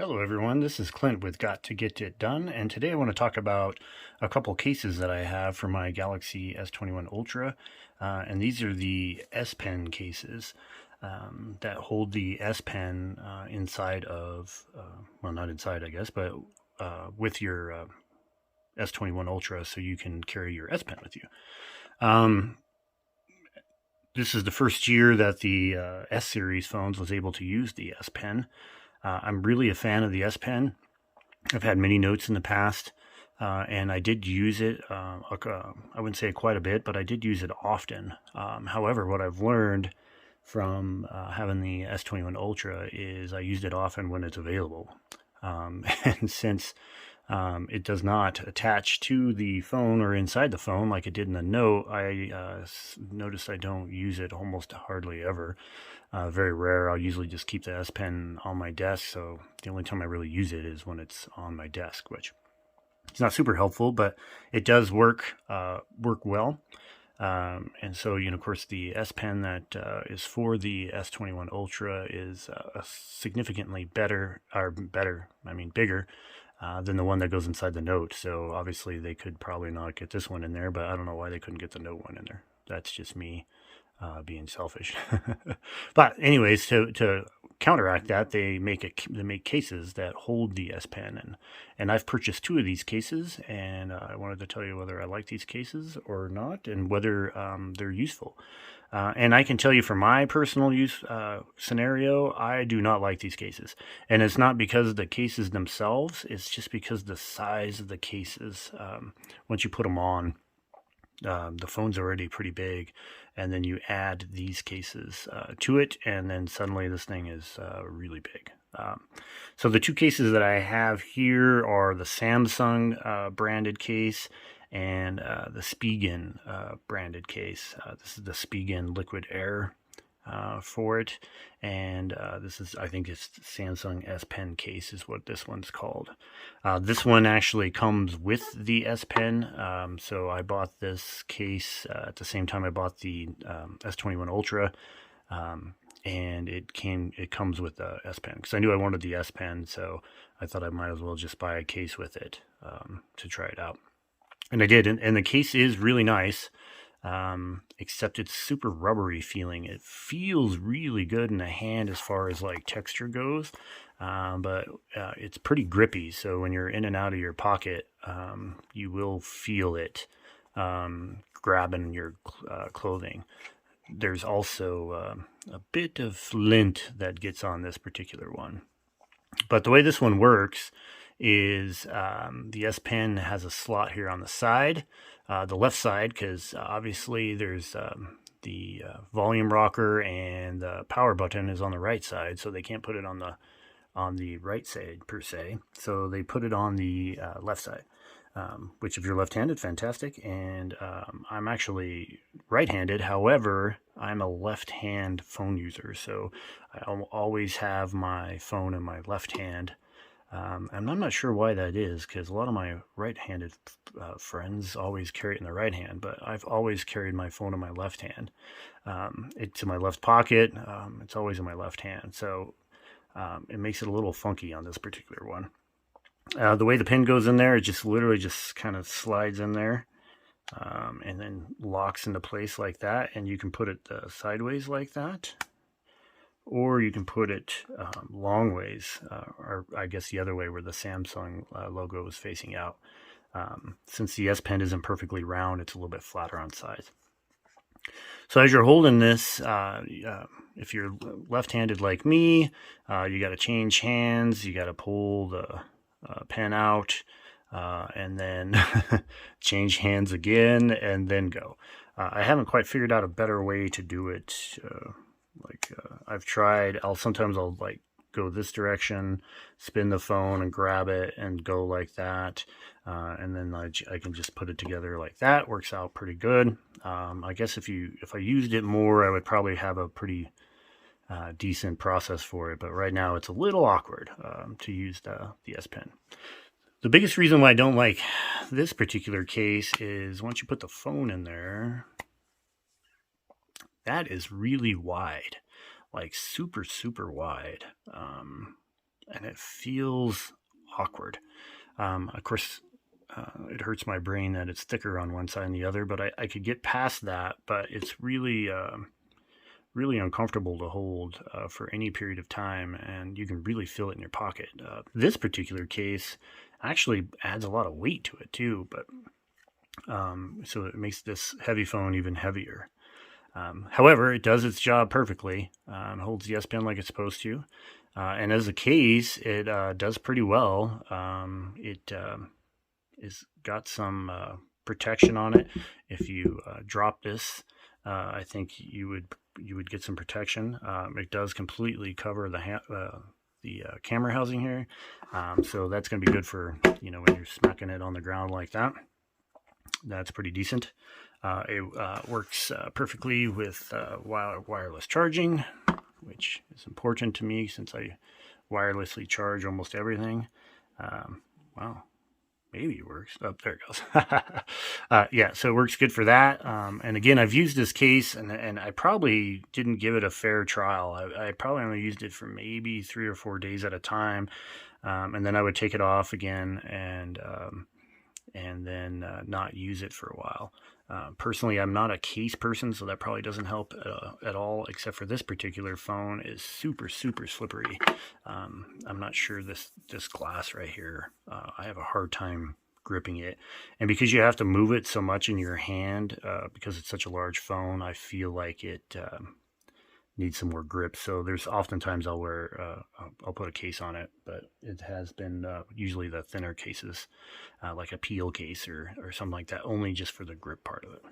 Hello everyone, this is Clint with Got to Get It Done, and today I want to talk about a couple cases that I have for my Galaxy S21 Ultra, and these are the S Pen cases that hold the S Pen inside of, well, not inside I guess, but with your S21 Ultra, so you can carry your S Pen with you. This is the first year that the S series phones was able to use the S Pen. I'm really a fan of the S Pen. I've had many notes in the past, and I did use it, I wouldn't say quite a bit, but I did use it often. However, what I've learned from having the S21 Ultra is I used it often when it's available. And since it does not attach to the phone or inside the phone like it did in the Note, I noticed I don't use it almost hardly ever. Very rare. I'll usually just keep the S Pen on my desk, so the only time I really use it is when it's on my desk, which it's not super helpful, but it does work well. And so, of course, the S Pen that is for the S21 Ultra is significantly bigger than the one that goes inside the Note. So obviously they could probably not get this one in there, but I don't know why they couldn't get the Note one in there. That's just me being selfish. But anyways, to counteract that, they make cases that hold the S Pen, and I've purchased two of these cases, and I wanted to tell you whether I like these cases or not, and whether they're useful. And I can tell you from my personal use scenario, I do not like these cases. And it's not because of the cases themselves, it's just because the size of the cases, once you put them on, the phone's already pretty big, and then you add these cases to it, and then suddenly this thing is really big. So the two cases that I have here are the Samsung branded case and the Spigen branded case. This is the Spigen Liquid Air for it, and this is, I think it's Samsung S Pen case is what this one's called. This one actually comes with the S Pen, so I bought this case at the same time I bought the S21 Ultra, and it comes with the S Pen because I knew I wanted the S Pen, so I thought I might as well just buy a case with it to try it out. And I did, and the case is really nice, except it's super rubbery feeling. It feels really good in the hand as far as like texture goes, but it's pretty grippy. So when you're in and out of your pocket, you will feel it grabbing your clothing. There's also a bit of lint that gets on this particular one. But the way this one works is the S Pen has a slot here on the side, the left side, because obviously there's the volume rocker and the power button is on the right side, so they can't put it on the right side per se. So they put it on the left side, which if you're left-handed, fantastic. And I'm actually right-handed. However, I'm a left-hand phone user, so I always have my phone in my left hand. And I'm not sure why that is, because a lot of my right-handed friends always carry it in their right hand, but I've always carried my phone in my left hand. It's in my left pocket. It's always in my left hand, so it makes it a little funky on this particular one. The way the pin goes in there, it just literally just kind of slides in there, and then locks into place like that, and you can put it sideways like that. Or you can put it long ways, or I guess the other way where the Samsung logo is facing out. Since the S Pen isn't perfectly round, it's a little bit flatter on sides. So as you're holding this, if you're left-handed like me, you got to change hands, you got to pull the pen out, and then change hands again, and then go. I haven't quite figured out a better way to do it. I've tried, sometimes I'll like go this direction, spin the phone and grab it and go like that. And then I can just put it together like that. Works out pretty good. I guess if I used it more, I would probably have a pretty decent process for it. But right now it's a little awkward to use the S Pen. The biggest reason why I don't like this particular case is once you put the phone in there, that is really wide, like super, super wide. and it feels awkward. Of course, it hurts my brain that it's thicker on one side and the other, but I could get past that. But it's really, really uncomfortable to hold for any period of time, and you can really feel it in your pocket. This particular case actually adds a lot of weight to it too, but so it makes this heavy phone even heavier. However, it does its job perfectly. Holds the S Pen like it's supposed to. And as a case, it does pretty well. It is got some protection on it. If you drop this, I think you would get some protection. It does completely cover the camera housing here, so that's going to be good for when you're smacking it on the ground like that. That's pretty decent. It works perfectly with wireless charging, which is important to me since I wirelessly charge almost everything. Wow, maybe it works. Oh, there it goes. Yeah, so it works good for that. And again, I've used this case, and I probably didn't give it a fair trial. I probably only used it for maybe 3 or 4 days at a time, and then I would take it off again and then not use it for a while. Personally, I'm not a case person, so that probably doesn't help at all, except for this particular phone is super, super slippery. I'm not sure this glass right here, I have a hard time gripping it. And because you have to move it so much in your hand, because it's such a large phone, I feel like it needs some more grip. So there's oftentimes I'll put a case on it, but it has been usually the thinner cases, like a peel case or something like that, only just for the grip part of it.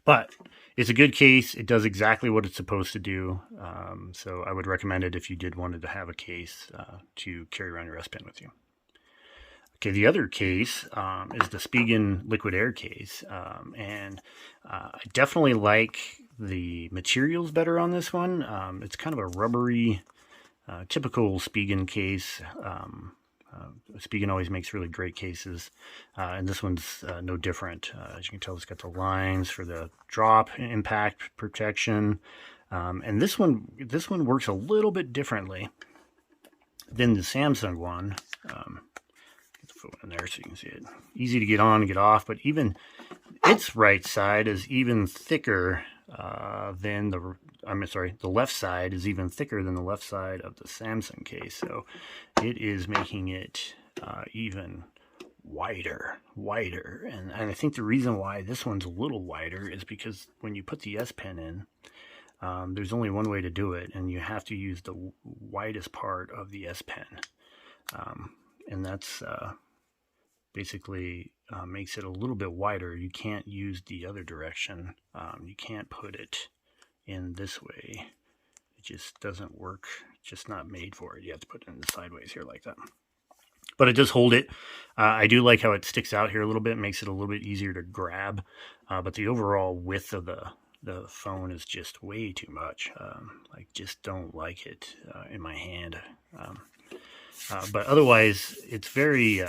But it's a good case. It does exactly what it's supposed to do. So I would recommend it if you did wanted to have a case to carry around your S Pen with you. Okay, the other case is the Spigen Liquid Air case, and I definitely like the materials better on this one. It's kind of a rubbery, typical Spigen case. Spigen always makes really great cases, and this one's no different. As you can tell, it's got the lines for the drop impact protection, and this one works a little bit differently than the Samsung one. Get the phone in there so you can see it. Easy to get on and get off, but even its right side is even thicker than the left side is even thicker than the left side of the Samsung case. So it is making it even wider. And I think the reason why this one's a little wider is because when you put the S Pen in, there's only one way to do it, and you have to use the widest part of the S Pen. And that's basically makes it a little bit wider. You can't use the other direction. You can't put it in this way. It just doesn't work. It's just not made for it. You have to put it in the sideways here like that. But it does hold it. I do like how it sticks out here a little bit. Makes it a little bit easier to grab. But the overall width of the phone is just way too much. I just don't like it in my hand. But otherwise, it's very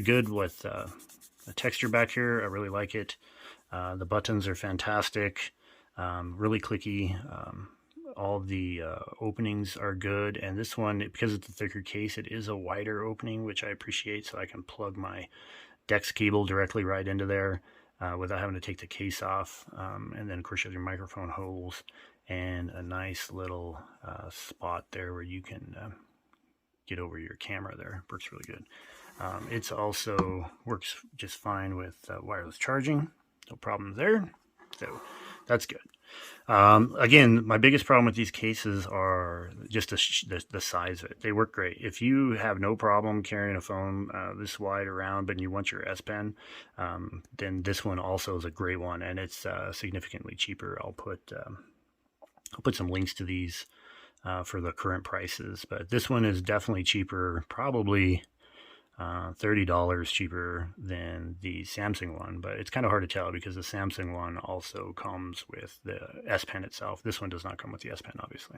good with the texture back here. I really like it. The buttons are fantastic, really clicky. All the openings are good, and this one, because it's a thicker case, it is a wider opening, which I appreciate, so I can plug my DeX cable directly right into there without having to take the case off. And then, of course, you have your microphone holes and a nice little spot there where you can get over your camera there. Works really good. It's also works just fine with wireless charging. No problems there. So that's good. Again, my biggest problem with these cases are just the size of it. They work great. If you have no problem carrying a phone this wide around, but you want your S Pen, then this one also is a great one, and it's significantly cheaper. I'll put some links to these for the current prices, but this one is definitely cheaper, probably $30 cheaper than the Samsung one, but it's kind of hard to tell because the Samsung one also comes with the S Pen itself. This one does not come with the S Pen, obviously.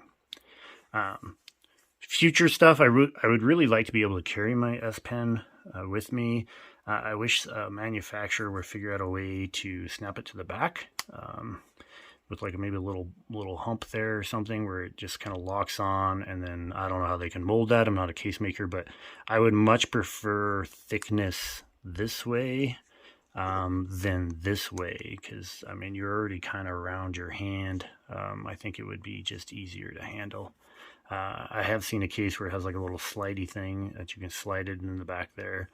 Future stuff, I would really like to be able to carry my S Pen with me. I wish a manufacturer would figure out a way to snap it to the back. with like maybe a little hump there or something where it just kind of locks on, and then I don't know how they can mold that. I'm not a case maker, but I would much prefer thickness this way than this way, because I mean you're already kind of around your hand. I think it would be just easier to handle. I have seen a case where it has like a little slidey thing that you can slide it in the back there,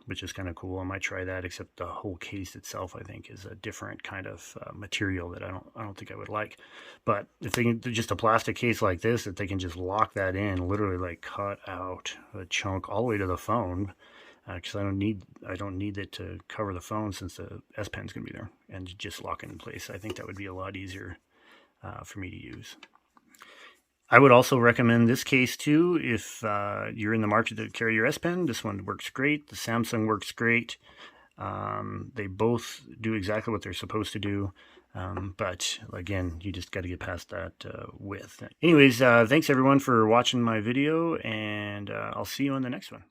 which is kind of cool. I might try that, except the whole case itself I think is a different kind of material that I don't think I would like. But if they can, just a plastic case like this, that they can just lock that in, literally like cut out a chunk all the way to the phone, because I don't need it to cover the phone, since the S Pen's gonna be there, and just lock it in place. I think that would be a lot easier for me to use. I would also recommend this case too if you're in the market to carry your S Pen. This one works great. The Samsung works great. They both do exactly what they're supposed to do. But again, you just got to get past that width. Anyways, thanks everyone for watching my video, and I'll see you on the next one.